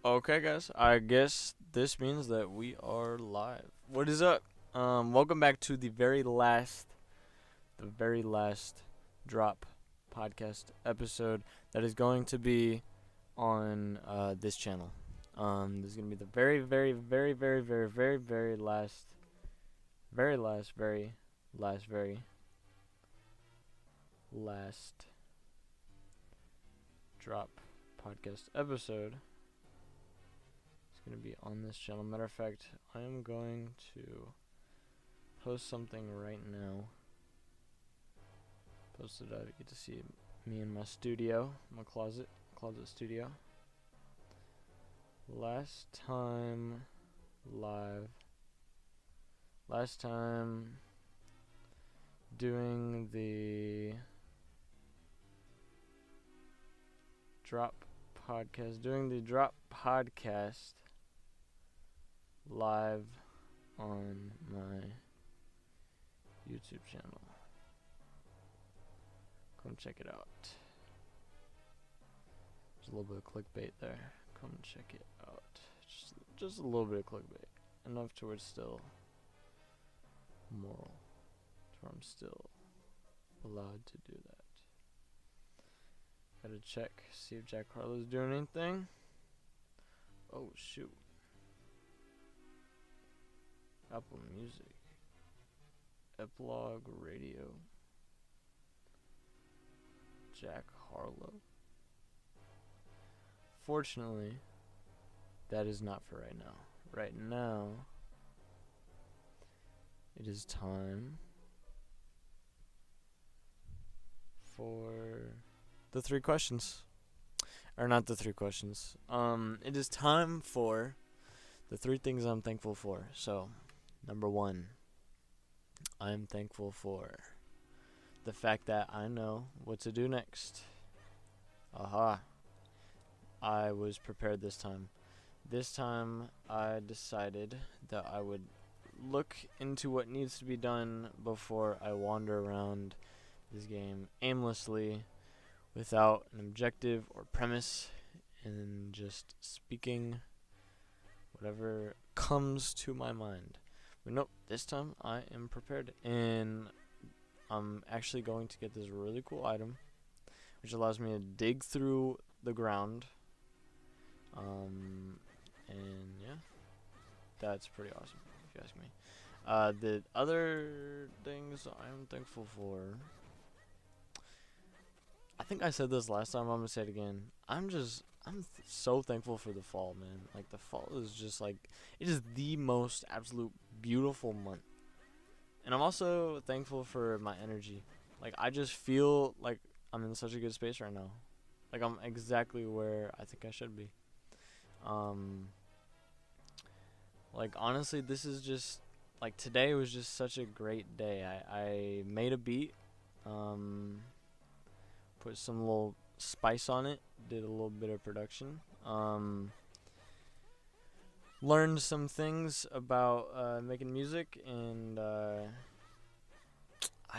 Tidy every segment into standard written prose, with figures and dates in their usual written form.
Okay, guys. I guess this means that we are live. What is up? Welcome back to the very last drop podcast episode that is going to be on this channel. This is gonna be the very last drop podcast episode. It's going to be on this channel. Matter of fact, I am going to post something right now. Post it out. You get to see me in my studio, my closet studio. Last time doing the drop podcast live on my YouTube channel. Come check it out. There's a little bit of clickbait there. Come check it out. Just a little bit of clickbait. Enough to where it's still moral. To where I'm still allowed to do that. Gotta check, see if Jack Harlow's doing anything. Oh shoot. Apple Music. Epilogue Radio. Jack Harlow. Fortunately, that is not for right now. Right now, it is time for the 3 questions. Or not the 3 questions. It is time for the 3 things I'm thankful for. So, number 1, I'm thankful for the fact that I know what to do next. Aha. I was prepared this time. This time, I decided that I would look into what needs to be done before I wander around this game aimlessly without an objective or premise and just speaking whatever comes to my mind. But nope, this time I am prepared, and I'm actually going to get this really cool item which allows me to dig through the ground. And yeah, that's pretty awesome if you ask me. The other things I'm thankful for, I think I said this last time, I'm gonna say it again. I'm so thankful for the fall, man. Like, the fall is just like, it is the most absolute beautiful month. And I'm also thankful for my energy. Like, I just feel like I'm in such a good space right now. Like, I'm exactly where I think I should be. Like, honestly, this is just, like, today was just such a great day. I made a beat, put some little spice on it, did a little bit of production, learned some things about making music, and I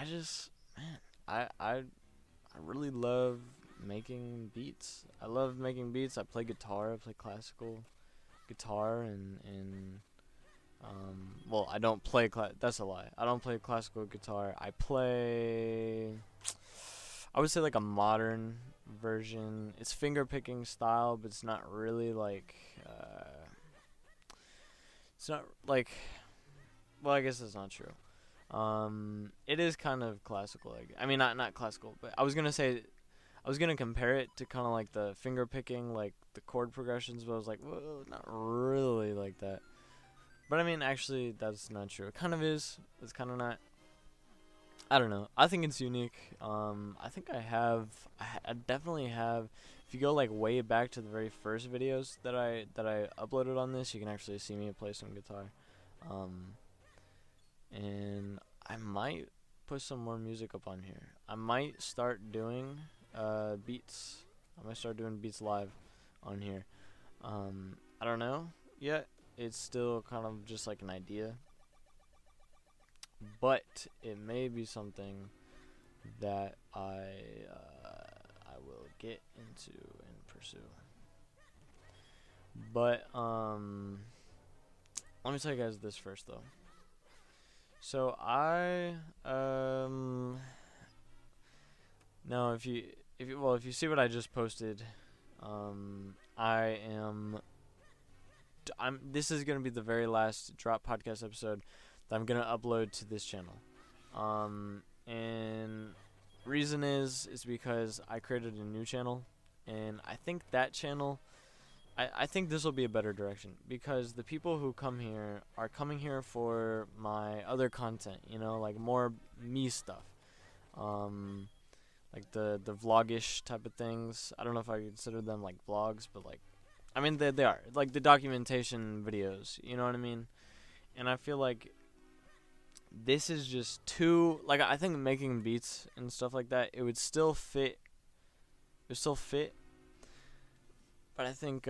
just, man, I really love making beats. I love making beats. I play guitar. I play classical guitar, and well, I don't play that's a lie. I don't play classical guitar. I play, I would say, like, a modern version. It's finger picking style, but it's not really like it's not like, well, I guess that's not true. It is kind of classical. I mean, not classical, but I was gonna compare it to kind of like the finger picking, like the chord progressions, but I was like, whoa, not really like that. But I mean, actually, that's not true. It kind of is. It's kind of not. I don't know. I think it's unique. I think I definitely have. If you go like way back to the very first videos that I uploaded on this, you can actually see me play some guitar. And I might put some more music up on here. I might start doing beats. I might start doing beats live on here. I don't know yet. It's still kind of just like an idea, but it may be something that I will get into and pursue. But let me tell you guys this first though. So I now if you see what I just posted, this is gonna be the very last Drop Podcast episode that I'm gonna upload to this channel. And reason is because I created a new channel, and I think that channel, I think this will be a better direction, because the people who come here are coming here for my other content, like more me stuff, like the vlogish type of things. I don't know if I consider them like vlogs, but like, I mean they are like the documentation videos, you know what I mean? And I feel like this is just too, like, I think making beats and stuff like that, it would still fit, but I think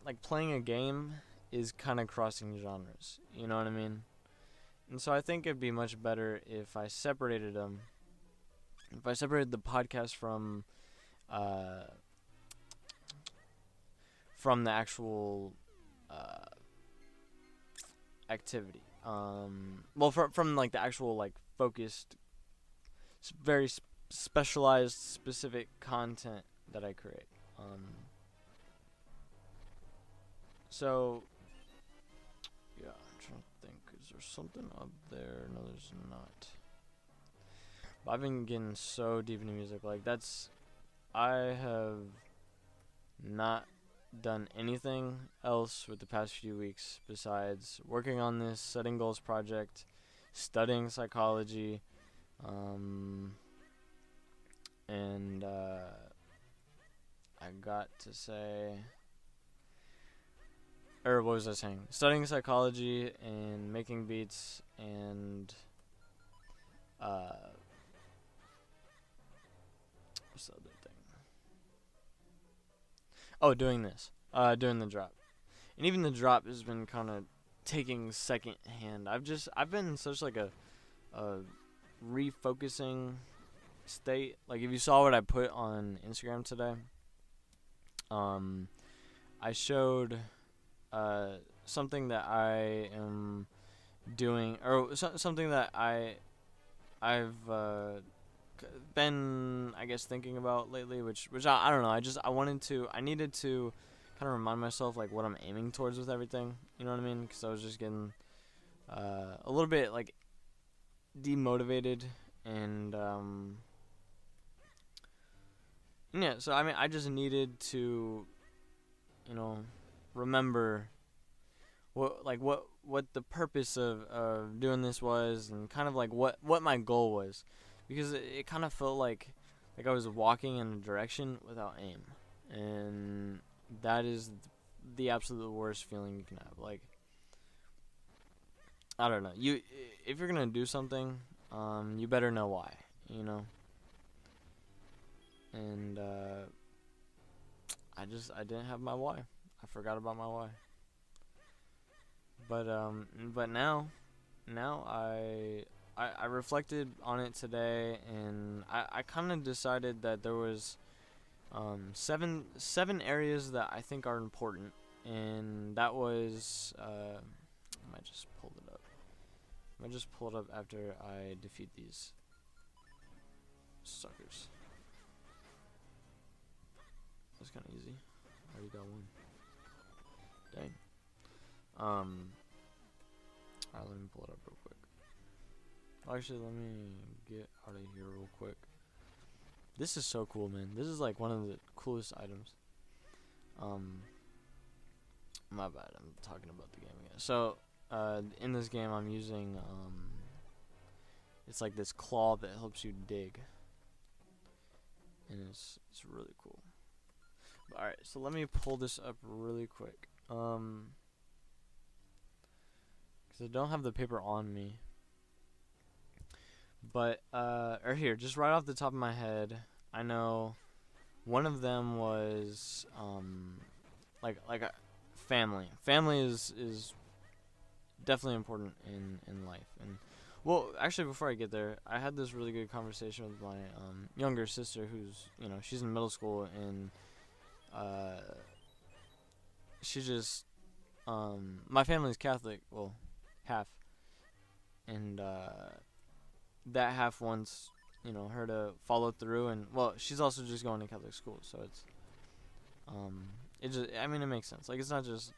like playing a game is kind of crossing genres, you know what I mean? And so I think it'd be much better if I separated them, if I separated the podcast from the actual activity. Well, from like the actual like focused, very specialized, specific content that I create. So yeah, I'm trying to think. Is there something up there? No, there's not. But I've been getting so deep into music. Like I have not done anything else with the past few weeks besides working on this setting goals project, studying psychology, and I got to say, or what was I saying? Studying psychology and making beats and what's the other thing? Oh, doing this. Doing the drop. And even the drop has been kind of taking second hand. I've been in such like a refocusing state. Like if you saw what I put on Instagram today, I showed something that I am doing, or something that I've been, I guess, thinking about lately, which I don't know. I needed to kind of remind myself like what I'm aiming towards with everything. You know what I mean? Because I was just getting a little bit like demotivated, and yeah. So I mean, I just needed to, remember what the purpose of doing this was, and kind of like what my goal was, because it kind of felt like I was walking in a direction without aim, and that is the absolute worst feeling you can have. Like, I don't know, if you're gonna do something, you better know why, and I didn't have my why. I forgot about my why. But now I reflected on it today, and I kind of decided that there was seven areas that I think are important, and that was I might just pull it up. I might just pull it up after I defeat these suckers. That's kind of easy. I already got one. Dang. Alright, let me pull it up real quick. Actually, let me get out of here real quick. This is so cool, man. This is like one of the coolest items. My bad. I'm talking about the game again. So, in this game, I'm using it's like this claw that helps you dig, and it's really cool. All right, so let me pull this up really quick. Because I don't have the paper on me. But, or here, just right off the top of my head, I know one of them was, like a family. Family is definitely important in life. And, well, actually, before I get there, I had this really good conversation with my, younger sister who's, she's in middle school, and, she just my family's Catholic, well, half, and that half wants her to follow through, and well, she's also just going to Catholic school, so it's it just, I mean, it makes sense. Like, it's not just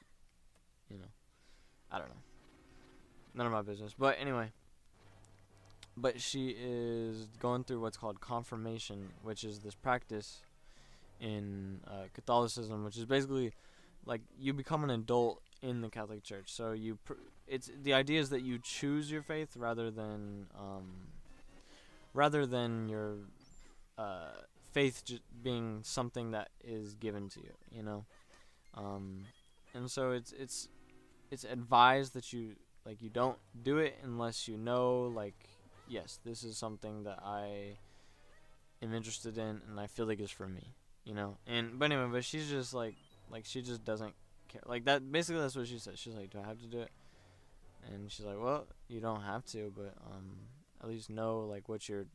I don't know, none of my business. But anyway, but she is going through what's called confirmation, which is this practice in Catholicism, which is basically like you become an adult in the Catholic Church. So it's the idea is that you choose your faith rather than your faith being something that is given to you, and so it's advised that you don't do it unless yes, this is something that I am interested in and I feel like it's for me, and but anyway, but she's just like she just doesn't care, like that. Basically that's what she said. She's like, do I have to do it? And she's like, well, you don't have to, but at least know like what you're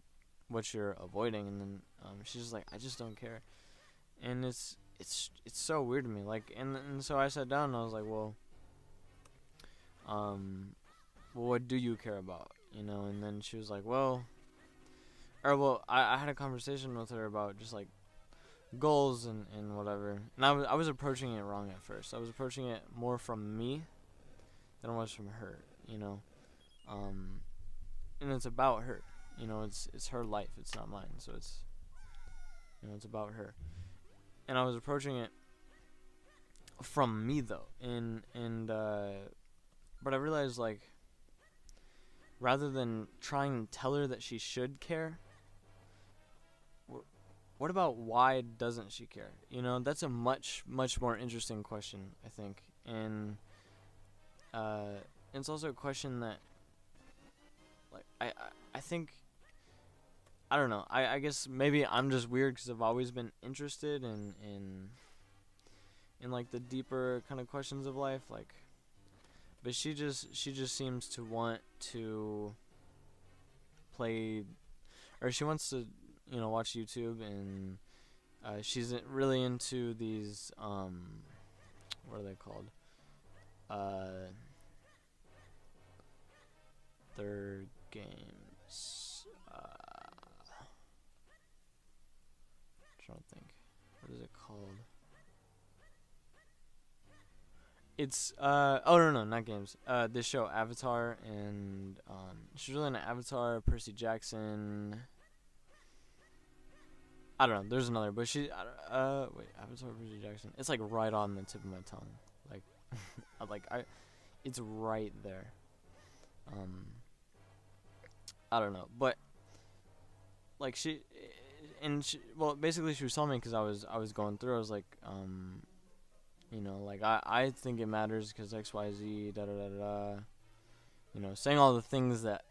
avoiding. And then she's just like, I just don't care. And it's so weird to me, like, and so I sat down and I was like, well, what do you care about, and then she was like, I had a conversation with her about just like goals and whatever, and I was approaching it wrong at first. I was approaching it more from me than it was from her, and it's about her, it's her life, it's not mine, so it's it's about her, and I was approaching it from me though, but I realized, like, rather than trying to tell her that she should care, what about why doesn't she care? That's a much more interesting question, I think, and it's also a question that, like, I think, I don't know. I guess maybe I'm just weird because I've always been interested in like the deeper kind of questions of life, like. But she just seems to want to play, or she wants to watch YouTube, and she's really into these what are they called? Third games. I'm trying to think. What is it called? It's no, not games. This show Avatar, and she's really into Avatar, Percy Jackson. I don't know. There's another, but wait, Avatar, Percy Jackson. It's like right on the tip of my tongue. Like it's right there. I don't know, but like well, basically she was telling me because I was going through. I was like, like I think it matters because X, Y, Z, da da da da. Saying all the things that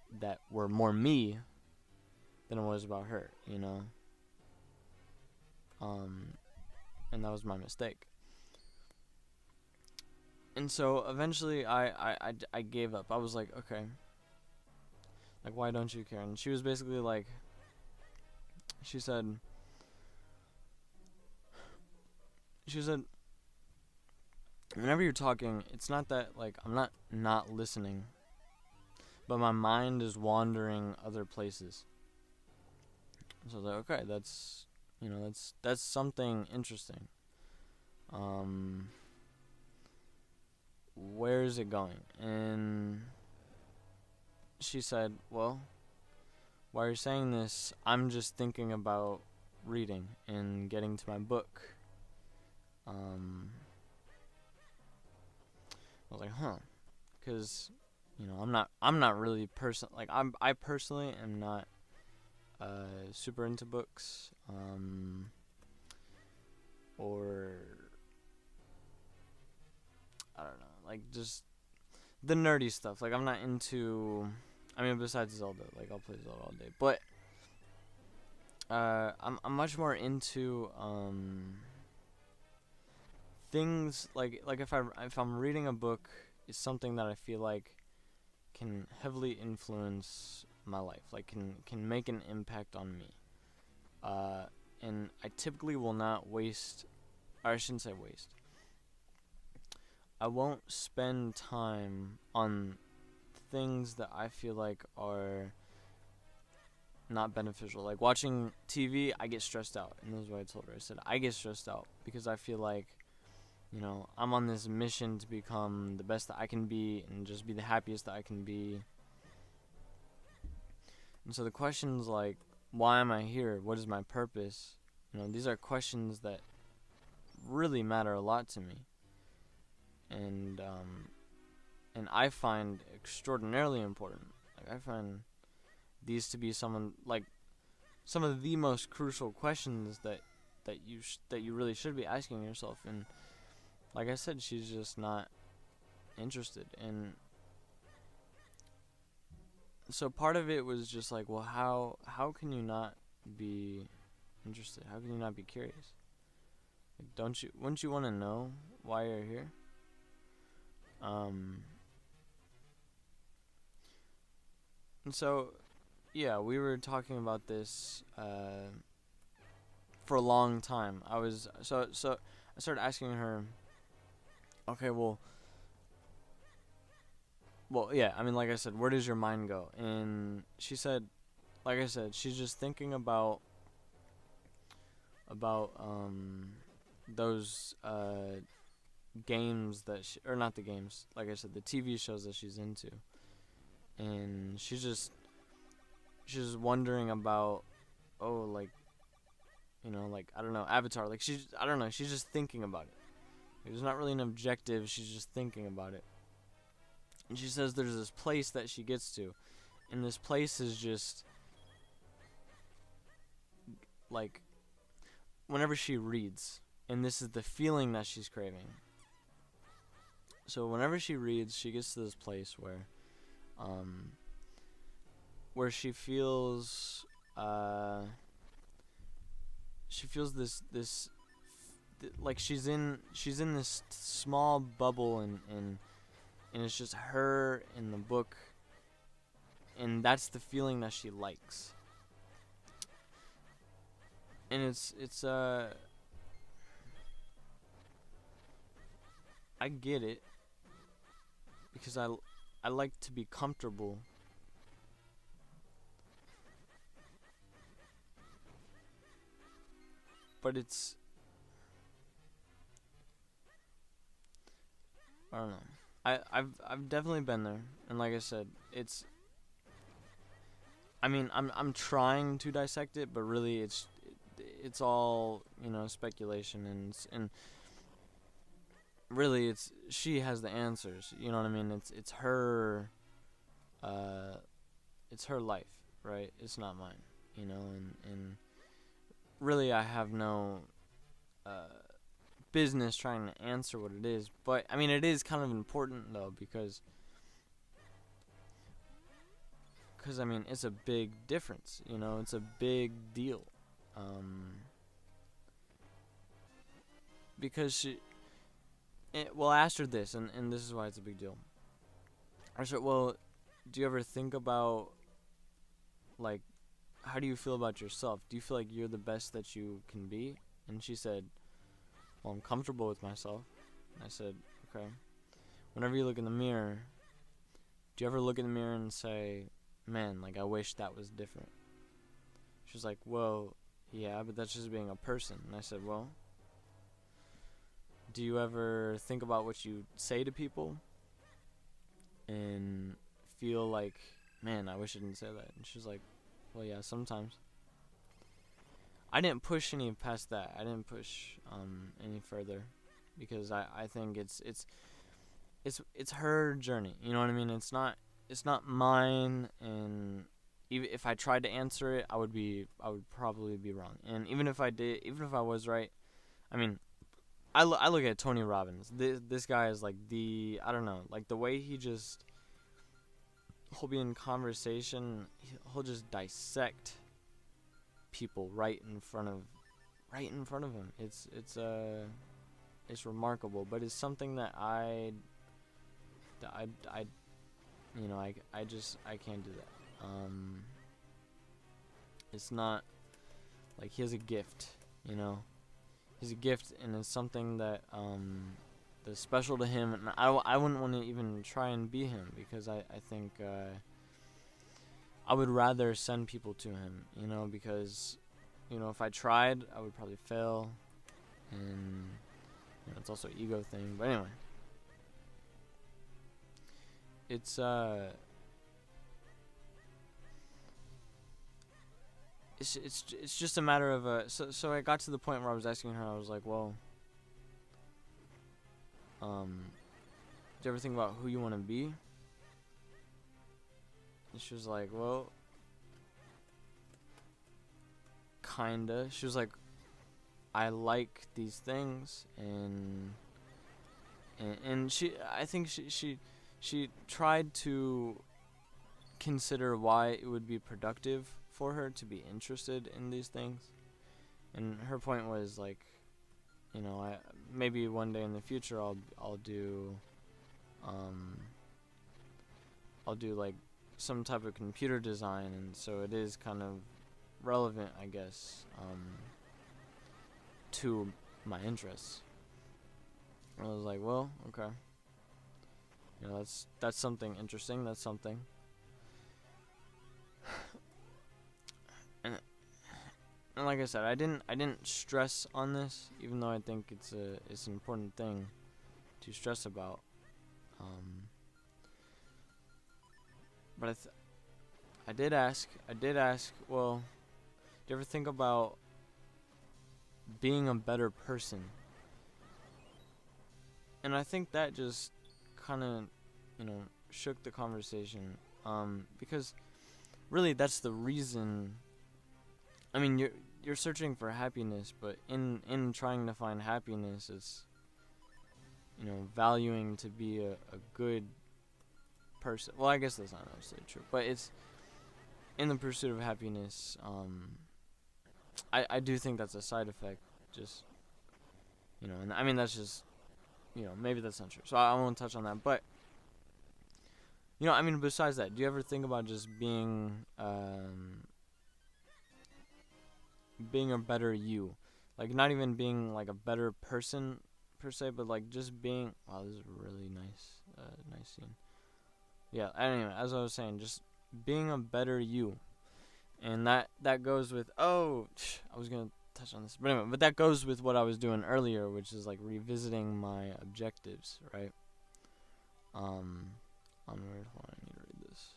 were more me than it was about her. And that was my mistake. And so eventually I gave up. I was like, okay, like, why don't you care? And she was basically like, she said, whenever you're talking, it's not that, like, I'm not listening, but my mind is wandering other places. So I was like, okay, that's something interesting. Where is it going? And she said, well, while you're saying this, I'm just thinking about reading and getting to my book. I was like, huh, because I'm not really I personally am not super into books, or I don't know, like, just the nerdy stuff. Like, I'm not into, I mean, besides Zelda, like, I'll play Zelda all day, but I'm much more into things like if I'm reading a book, it's something that I feel like can heavily influence my life, like can make an impact on me. And I typically will not waste, or I shouldn't say waste. I won't spend time on things that I feel like are not beneficial. Like watching TV, I get stressed out. And this is what I told her. I said, I get stressed out because I feel like, I'm on this mission to become the best that I can be and just be the happiest that I can be. And so the questions like, why am I here? What is my purpose? These are questions that really matter a lot to me. And I find extraordinarily important. Like I find these to be some of the most crucial questions that you really should be asking yourself. And like I said, she's just not interested. And so part of it was just like, well, how can you not be interested? How can you not be curious? Like, wouldn't you want to know why you're here? And so, yeah, we were talking about this for a long time. I started asking her, okay, well, yeah, I mean, like I said, where does your mind go? And she said, like I said, she's just thinking about those games or not the games, like I said, the TV shows that she's into. And she's just wondering about, like I don't know, Avatar. Like I don't know, she's just thinking about it. There's not really an objective, she's just thinking about it. And she says there's this place that she gets to, and this place is just like whenever she reads, and this is the feeling that she's craving. So whenever she reads, she gets to this place where she feels this like she's in this small bubble, and it's just her in the book, and that's the feeling that she likes. And it's I get it, because I like to be comfortable. But I don't know. I've definitely been there, and like I said, I'm trying to dissect it, but really it's all speculation, and really she has the answers. You know what I mean? It's her life, right? It's not mine, and really I have no business trying to answer what it is. But I mean, it is kind of important though, because I mean, it's a big difference, it's a big deal. Because I asked her this, and this is why it's a big deal. I said, well, do you ever think about, like, how do you feel about yourself? Do you feel like you're the best that you can be? And she said, well, I'm comfortable with myself. And I said, okay. Whenever you look in the mirror, do you ever look in the mirror and say, man, like, I wish that was different? She was like, well, yeah, but that's just being a person. And I said, well, do you ever think about what you say to people and feel like, man, I wish I didn't say that? And she was like, well, yeah, sometimes. I didn't push any past that. I didn't push any further, because I think it's her journey. You know what I mean? It's not mine, and even if I tried to answer it, I would probably be wrong. And even if I was right, I mean, I look at Tony Robbins. This guy is like I don't know, like the way he'll be in conversation, he'll just dissect people right in front of him. It's remarkable, but it's something that I can't do that. It's not like he has a gift, he's a gift, and it's something that special to him, and I wouldn't want to even try and be him, because I think I would rather send people to him, because if I tried, I would probably fail, and it's also an ego thing. But anyway, it's just a matter of so I got to the point where I was asking her, I was like, well, do you ever think about who you want to be? And she was like, well, kinda. She was like, I like these things, and I think she tried to consider why it would be productive for her to be interested in these things. And her point was like, maybe one day in the future I'll do like some type of computer design, and so it is kind of relevant, I guess, to my interests. And I was like, well, okay, that's something interesting. That's something. And like I said, I didn't stress on this, even though I think it's an important thing to stress about. But I did ask, well, do you ever think about being a better person? And I think that just kind of, shook the conversation, because really that's the reason. I mean, you're searching for happiness, but in trying to find happiness, it's valuing to be a good person. Well, I guess that's not necessarily true, but it's in the pursuit of happiness. I do think that's a side effect, just and I mean that's just maybe that's not true, so I won't touch on that. But I mean, besides that, do you ever think about just being a better you, like not even being like a better person per se, but like just being, wow, this is a really nice scene. Yeah, anyway, as I was saying, just being a better you. And that goes with, I was gonna touch on this, but anyway, but that goes with what I was doing earlier, which is like revisiting my objectives, right? Onward, hold on, I need to read this.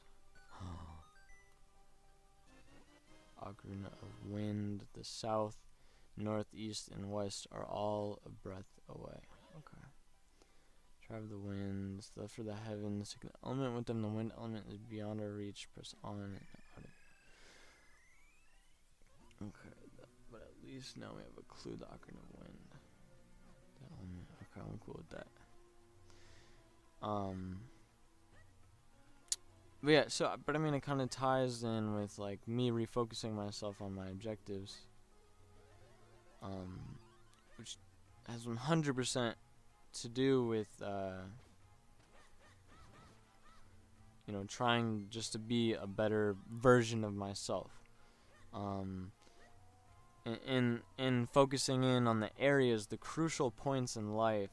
Ocarina of Wind, the south, north, east, and west are all a breath away. Okay. Drive the winds, left for the heavens, take the element with them, the wind element is beyond our reach, press on and out of it. Okay, but at least now we have a clue, the Ocarina of Wind. That element, okay, I'm cool with that. But yeah, but I mean, it kind of ties in with like me refocusing myself on my objectives, which has 100% to do with trying just to be a better version of myself, in focusing in on the areas, the crucial points in life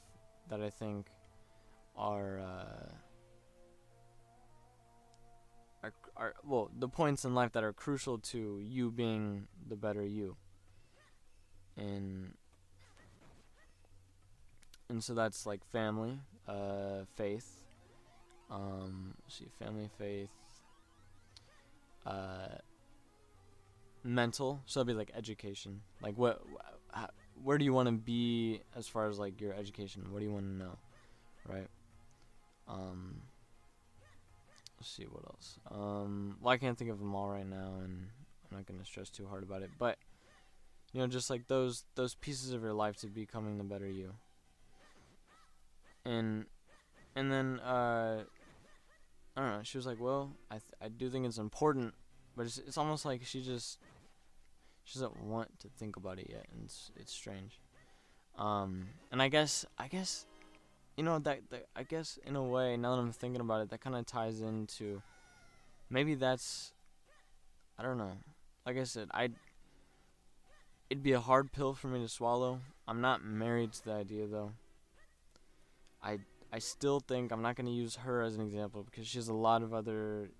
that I think are the points in life that are crucial to you being the better you. And so that's like family, faith, family, faith, mental, so it'd be like education. Like where do you want to be as far as like your education? What do you want to know, right? Let's see what else. Well, I can't think of them all right now, and I'm not gonna stress too hard about it. But just like those pieces of your life to becoming the better you. And then I don't know. She was like, well, I do think it's important, but it's almost like she doesn't want to think about it yet, and it's strange. And I guess that I guess in a way, now that I'm thinking about it, that kind of ties into, maybe that's, I don't know. Like I said, it'd be a hard pill for me to swallow. I'm not married to the idea though. I still think I'm not going to use her as an example because she has a lot of other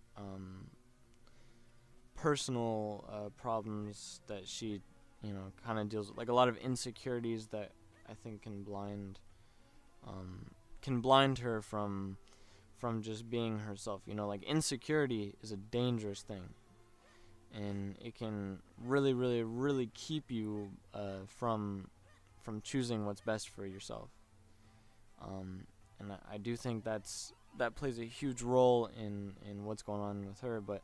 personal problems that she, kind of deals with, like a lot of insecurities that I think can blind her from just being herself. Like insecurity is a dangerous thing, and it can really, really, really keep you from choosing what's best for yourself. And I do think that plays a huge role in what's going on with her, but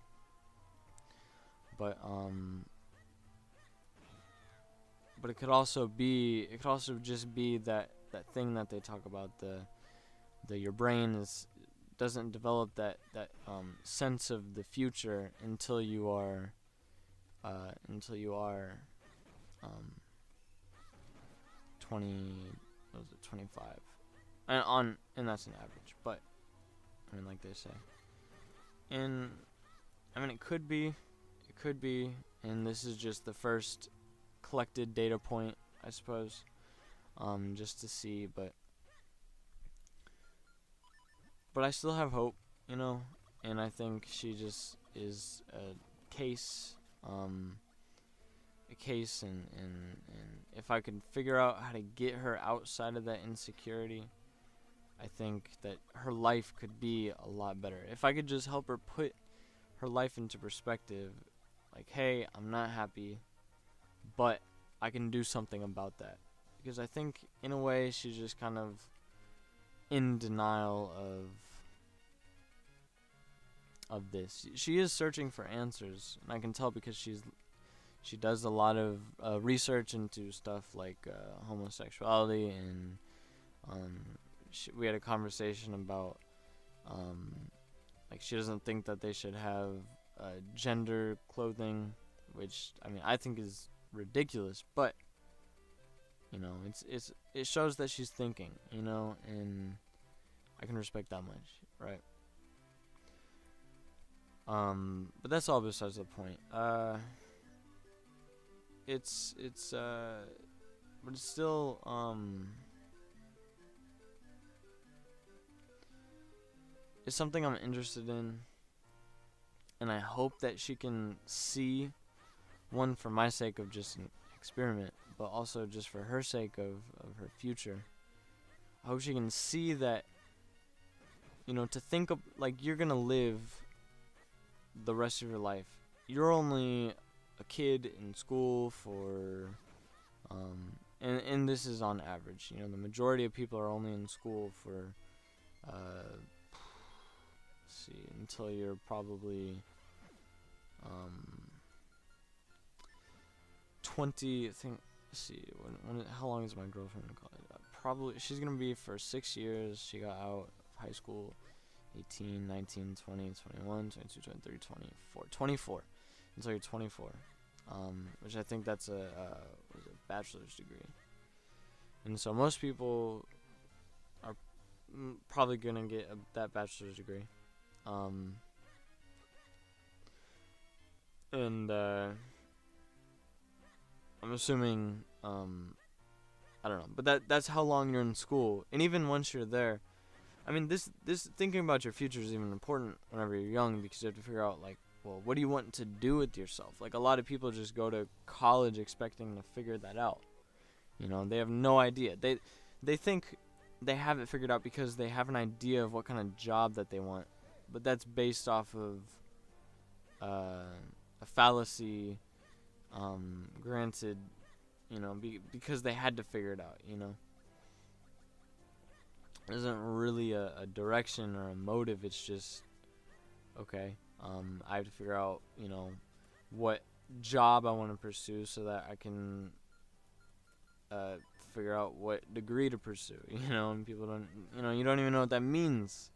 it could also just be that thing that they talk about, the your brain doesn't develop that sense of the future until you are 25, and that's an average, but like they say, and it could be, and this is just the first collected data point, I suppose, just to see, but I still have hope, and I think she just is a case, and if I could figure out how to get her outside of that insecurity, I think that her life could be a lot better. If I could just help her put her life into perspective, like, hey, I'm not happy, but I can do something about that. Because I think, in a way, she's just kind of in denial of this. She is searching for answers, and I can tell because she does a lot of research into stuff like homosexuality, and we had a conversation about like she doesn't think that they should have gender clothing, which I think is ridiculous, but it shows that she's thinking, and I can respect that much, right? But that's all besides the point. But it's still it's something I'm interested in, and I hope that she can see, one, for my sake of just an experiment, but also just for her sake of her future. I hope she can see that, to think of, like, you're gonna live the rest of your life. You're only a kid in school for, and this is on average, the majority of people are only in school for, until you're probably 20. I think. How long is my girlfriend in college? Probably she's gonna be for 6 years. She got out of high school 18, 19, 20, 21, 22, 23, 24. 24 until you're 24, which I think that's a bachelor's degree. And so most people are probably gonna get that bachelor's degree. And I'm assuming, I don't know, but that's how long you're in school. And even once you're there, this thinking about your future is even important whenever you're young, because you have to figure out, like, well, what do you want to do with yourself? Like, a lot of people just go to college expecting to figure that out. They have no idea. They think they have it figured out because they have an idea of what kind of job that they want, but that's based off of a fallacy, granted, because they had to figure it out, It isn't really a direction or a motive. It's just, okay, I have to figure out, what job I want to pursue so that I can figure out what degree to pursue, and people don't, you don't even know what that means.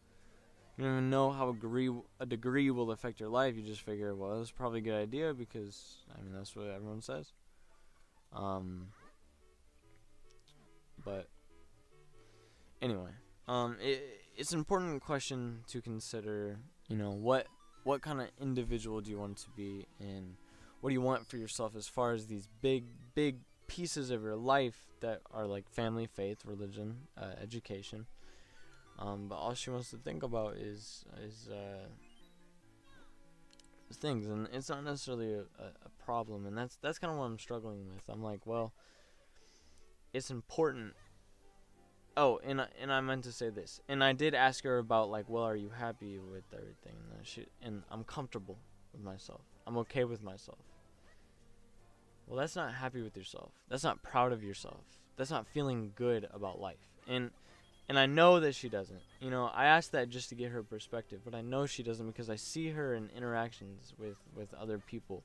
You don't even know how a degree will affect your life. You just figure, well, that's probably a good idea because, that's what everyone says. But anyway, it's an important question to consider, what kind of individual do you want to be, and what do you want for yourself as far as these big pieces of your life that are like family, faith, religion, education, But all she wants to think about is things, and it's not necessarily a problem, and that's kind of what I'm struggling with. I'm like, well, it's important. Oh, and I meant to say this, and I did ask her about, like, well, are you happy with everything? And I'm comfortable with myself. I'm okay with myself. Well, that's not happy with yourself. That's not proud of yourself. That's not feeling good about life. And I know that she doesn't. You know, I asked that just to get her perspective, but I know she doesn't because I see her in interactions with other people.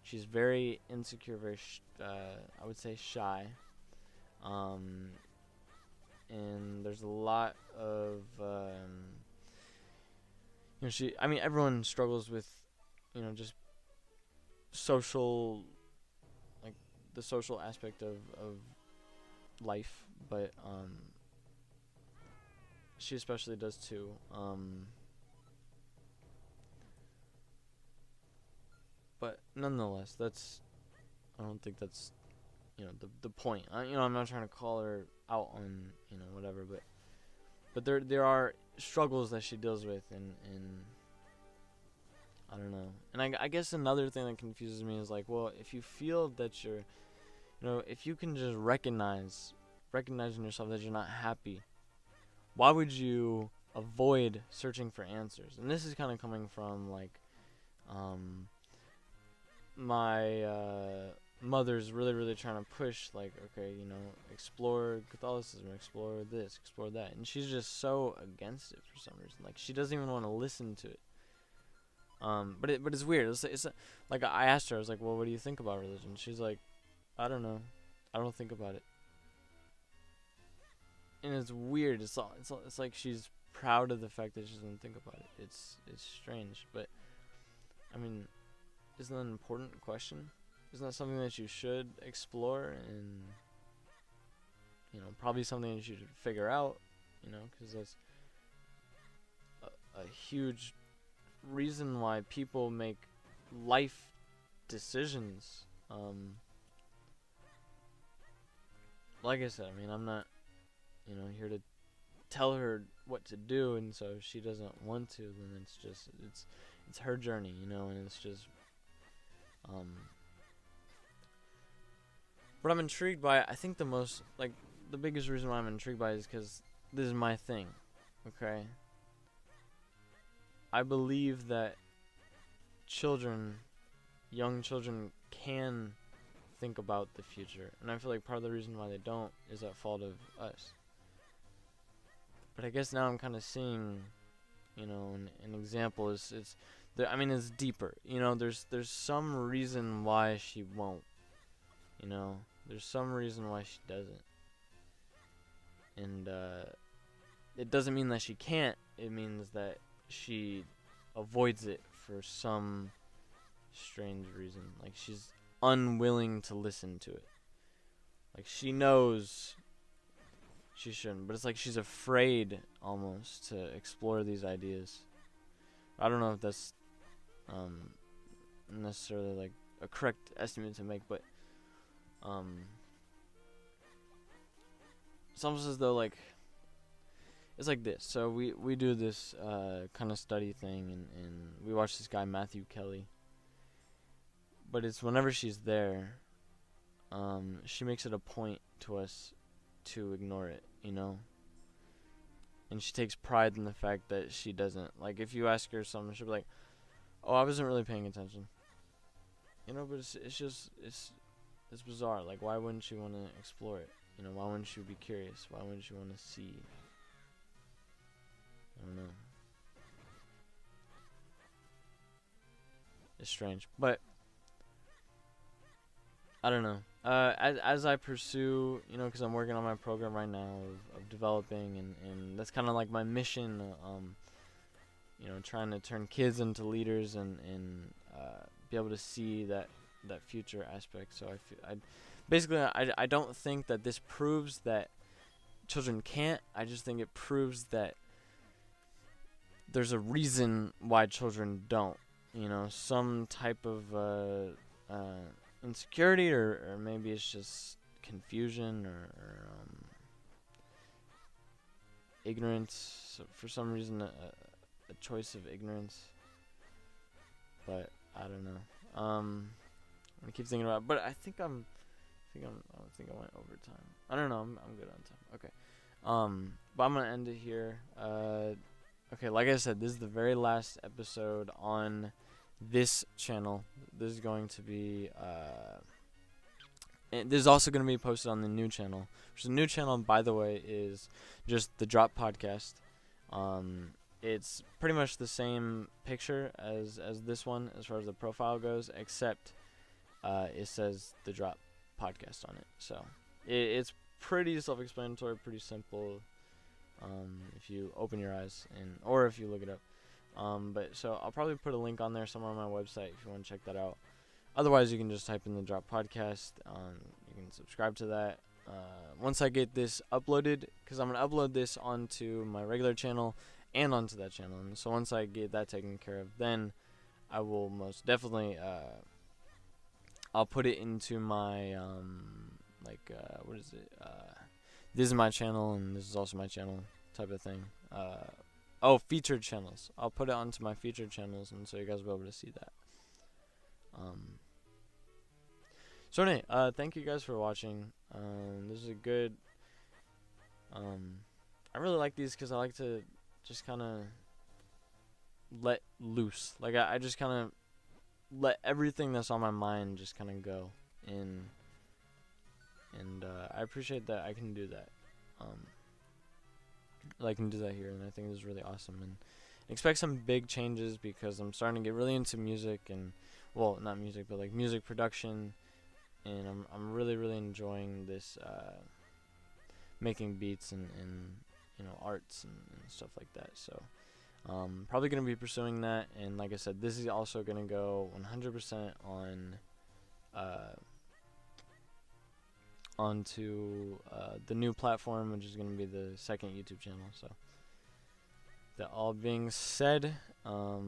She's very insecure, very I would say shy. And there's a lot of I mean, everyone struggles with, just social, like, the social aspect of life, but she especially does too. But nonetheless, I don't think that's the point. I'm not trying to call her out on whatever, but there are struggles that she deals with, and I don't know. And I guess another thing that confuses me is, like, well, if you feel that you're, if you can just recognizing yourself that you're not happy, why would you avoid searching for answers? And this is kind of coming from, like, my mother's really trying to push, like, okay, explore Catholicism, explore this, explore that, and she's just so against it for some reason. Like, she doesn't even want to listen to it. But it's weird. It's like, I asked her, I was like, well, what do you think about religion? She's like, I don't know, I don't think about it. And it's weird. It's like she's proud of the fact that she doesn't think about it. It's strange, but I mean, isn't that an important question? Isn't that something that you should explore, and probably something that you should figure out, because that's a huge reason why people make life decisions. Like I said, I mean, I'm not here to tell her what to do, and so if she doesn't want to, then it's her journey, and it's just but I'm intrigued by it. I think the biggest reason why I'm intrigued by it is because this is my thing, okay? I believe that young children can think about the future, and I feel like part of the reason why they don't is at fault of us. But I guess now I'm kind of seeing, an example is it's deeper. There's some reason why she won't. There's some reason why she doesn't. And it doesn't mean that she can't. It means that she avoids it for some strange reason. Like, she's unwilling to listen to it. Like, she knows she shouldn't, but it's like she's afraid almost to explore these ideas. I don't know if that's necessarily, like, a correct estimate to make, but it's almost as though, like, it's like this. So we do this kind of study thing, and we watch this guy Matthew Kelly, but it's whenever she's there, she makes it a point to us to ignore it, and she takes pride in the fact that she doesn't. Like, if you ask her something, she'll be like, oh, I wasn't really paying attention, but it's bizarre. Like, why wouldn't you want to explore it? Why wouldn't you be curious? Why wouldn't you want to see? I don't know. It's strange, but I don't know. As I pursue, because I'm working on my program right now of developing, and that's kind of like my mission. Trying to turn kids into leaders, and be able to see that future aspect. So I don't think that this proves that children can't. I just think it proves that there's a reason why children don't. Some type of insecurity, or maybe it's just confusion, or ignorance. For some reason, a choice of ignorance. But I don't know. I keep thinking about it, but I think I don't think I went over time. I don't know. I'm good on time. Okay. But I'm gonna end it here. Okay, like I said, this is the very last episode on this channel. This is going to be and this is also going to be posted on the new channel. Which the new channel, by the way, is just the Drop Podcast. It's pretty much the same picture as this one as far as the profile goes, except it says the Drop Podcast on it. So it's pretty self-explanatory, pretty simple. If you open your eyes or if you look it up. But so I'll probably put a link on there somewhere on my website if you want to check that out. Otherwise, you can just type in the Drop Podcast. You can subscribe to that. Once I get this uploaded, because I'm going to upload this onto my regular channel and onto that channel. And so once I get that taken care of, then I will most definitely, I'll put it into my, what is it? This is my channel, and this is also my channel type of thing. Featured channels. I'll put it onto my featured channels, and so you guys will be able to see that. So anyway, thank you guys for watching. This is a good. I really like these because I like to just kind of let loose. Like I just kind of let everything that's on my mind just kind of go in. And I appreciate that I can do that. I can do that here, and I think this is really awesome. And expect some big changes because I'm starting to get really into music and, well, not music, but like music production. And I'm really, really enjoying this, making beats and arts and stuff like that. So probably going to be pursuing that. And like I said, this is also going to go 100% on onto the new platform, which is going to be the second YouTube channel. So that all being said, I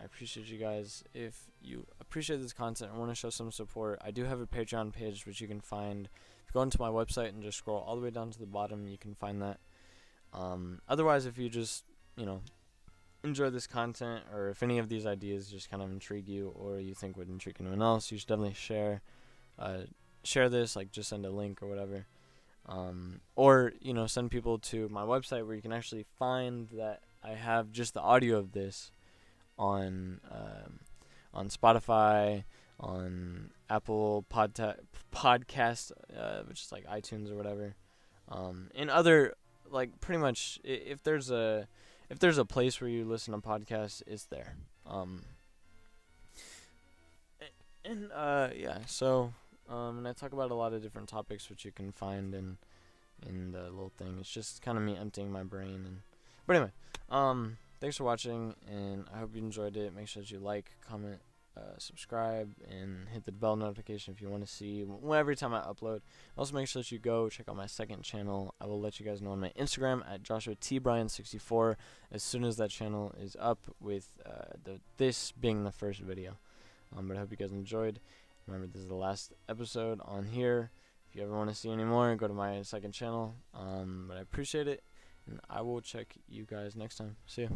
appreciate you guys. If you appreciate this content and want to show some support, I do have a Patreon page which you can find. If you go into my website and just scroll all the way down to the bottom, you can find that. Otherwise, if you just enjoy this content, or if any of these ideas just kind of intrigue you or you think would intrigue anyone else, you should definitely share this, like just send a link or whatever, or send people to my website where you can actually find that I have just the audio of this on Spotify, on Apple Podcast, which is like iTunes or whatever, and other, like, pretty much if there's a place where you listen to podcasts, it's there. And I talk about a lot of different topics which you can find in the little thing. It's just kind of me emptying my brain. But anyway, thanks for watching, and I hope you enjoyed it. Make sure that you like, comment, subscribe, and hit the bell notification if you want to see every time I upload. Also, make sure that you go check out my second channel. I will let you guys know on my Instagram at JoshuaTBryan64 as soon as that channel is up, with this being the first video. But I hope you guys enjoyed. Remember, this is the last episode on here. If you ever want to see any more, go to my second channel. But I appreciate it, and I will check you guys next time. See ya.